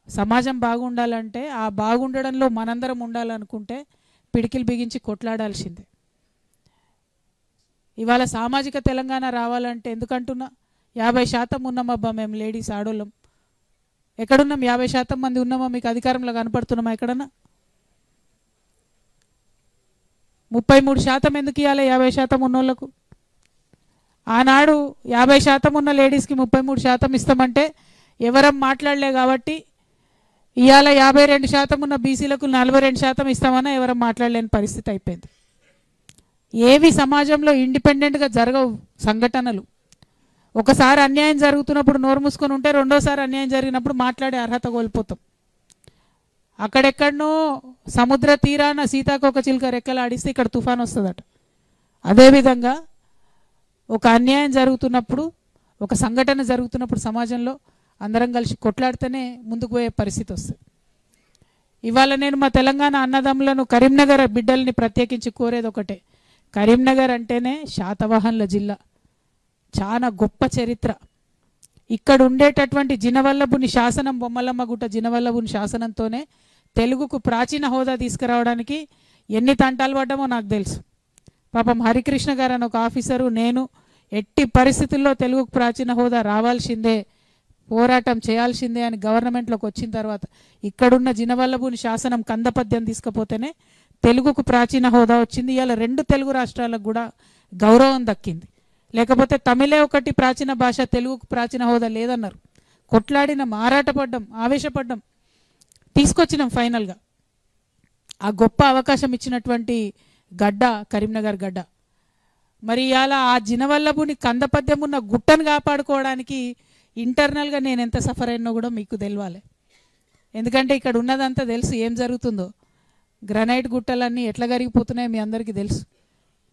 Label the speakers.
Speaker 1: సమాజం బాగుండాలంటే ఆ బాగుండడంలో మనందరం ఉండాలనుకుంటే పిడికిలు బిగించి కొట్లాడాల్సిందే. ఇవాళ సామాజిక తెలంగాణ రావాలంటే ఎందుకంటున్నా 50% ఉన్నామబ్బా మేము లేడీస్ ఆడోళ్ళం. ఎక్కడున్నాం? 50% మంది ఉన్నామా? మీకు అధికారంలో కనపడుతున్నామా ఎక్కడన్నా? 33% ఎందుకు ఇవ్వాలి 50% ఉన్నోళ్లకు? ఆనాడు 50% ఉన్న లేడీస్కి 33% ఇస్తామంటే ఎవరం మాట్లాడలే కాబట్టి ఇవాళ 52% ఉన్న బీసీలకు 42% ఇస్తామన్నా ఎవరం మాట్లాడలేని పరిస్థితి అయిపోయింది. ఏవి సమాజంలో ఇండిపెండెంట్గా జరగవు సంఘటనలు. ఒకసారి అన్యాయం జరుగుతున్నప్పుడు నోరు మూసుకొని ఉంటే రెండోసారి అన్యాయం జరిగినప్పుడు మాట్లాడే అర్హత కోల్పోతాం. అక్కడెక్కడనో సముద్ర తీరాన సీతాకోక చిలుక రెక్కలు ఆడిస్తే ఇక్కడ తుఫాన్ వస్తుందట. అదేవిధంగా ఒక అన్యాయం జరుగుతున్నప్పుడు, ఒక సంఘటన జరుగుతున్నప్పుడు సమాజంలో అందరం కలిసి కొట్లాడితేనే ముందుకు పోయే పరిస్థితి వస్తుంది. ఇవాళ నేను మా తెలంగాణ అన్నదమ్ములను, కరీంనగర్ బిడ్డల్ని ప్రత్యేకించి కోరేది ఒకటే. కరీంనగర్ అంటేనే శాతవాహనుల జిల్లా, చాలా గొప్ప చరిత్ర. ఇక్కడ ఉండేటటువంటి జినవల్లభుని శాసనం, బొమ్మలమ్మ గుట్ట జినవల్లభుని శాసనంతోనే తెలుగుకు ప్రాచీన హోదా తీసుకురావడానికి ఎన్ని తంటాలు పడ్డామో నాకు తెలుసు. పాపం హరికృష్ణ గారు అని ఒక ఆఫీసరు, నేను ఎట్టి పరిస్థితుల్లో తెలుగుకు ప్రాచీన హోదా రావాల్సిందే, పోరాటం చేయాల్సిందే అని గవర్నమెంట్లోకి వచ్చిన తర్వాత ఇక్కడున్న జినవల్లభుని శాసనం కందపద్యం తీసుకపోతేనే తెలుగుకు ప్రాచీన హోదా వచ్చింది. ఇవాళ 2 తెలుగు రాష్ట్రాలకు కూడా గౌరవం దక్కింది. లేకపోతే తమిళే ఒకటి ప్రాచీన భాష, తెలుగుకు ప్రాచీన హోదా లేదన్నారు. కొట్లాడినాం, ఆరాటపడ్డాం, ఆవేశపడ్డాం, తీసుకొచ్చినాం ఫైనల్గా. ఆ గొప్ప అవకాశం ఇచ్చినటువంటి గడ్డ కరీంనగర్ గడ్డ. మరి ఇవాళ ఆ జినవల్లభుని కందపద్యం ఉన్న గుట్టను కాపాడుకోవడానికి ఇంటర్నల్గా నేను ఎంత సఫర్ అయినో కూడా మీకు తెలియాలి. ఎందుకంటే ఇక్కడ ఉన్నదంతా తెలుసు ఏం జరుగుతుందో. గ్రనైట్ గుట్టలన్నీ ఎట్లా కరిగిపోతున్నాయో మీ అందరికీ తెలుసు.